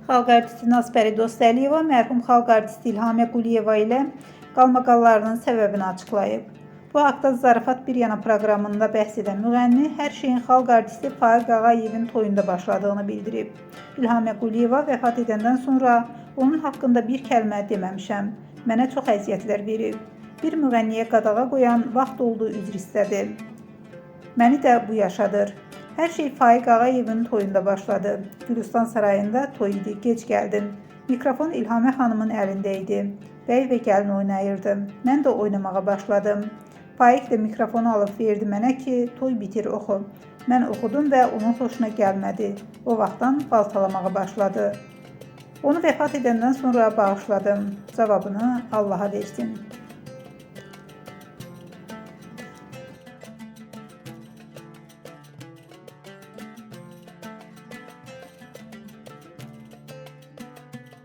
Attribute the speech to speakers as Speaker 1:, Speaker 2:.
Speaker 1: Xalq artisti Nazbəri Dostəliyeva mərhum xalq artisti İlhamə Quliyeva ilə qalmaqallarının səbəbini açıqlayıb. Bu haqda Zarafat bir yana proqramında bəhs edən müğənni hər şeyin xalq artisti Faiq Ağayevin toyunda başladığını bildirib. İlhamə Quliyeva vəfat edəndən sonra onun haqqında bir kəlmə deməmişəm, mənə çox əziyyətlər verib. Bir müğənniyə qadağa qoyan vaxt olduğu üzr istədi. Məni də bu yaşadır. Hər şey Faiq Ağayevin toyunda başladı. Gülüstan sarayında toy idi, gec gəldim. Mikrofon İlhamə xanımın əlində idi. Bəy və gəlin oynayırdı. Mən də oynamağa başladım. Faiq də mikrofonu alıb verdi mənə ki, toy bitir, oxu. Mən oxudum və onun xoşuna gəlmədi. O vaxtdan baltalamağa başladı. Onu vəfat edəndən sonra bağışladım. Cavabını Allaha versin.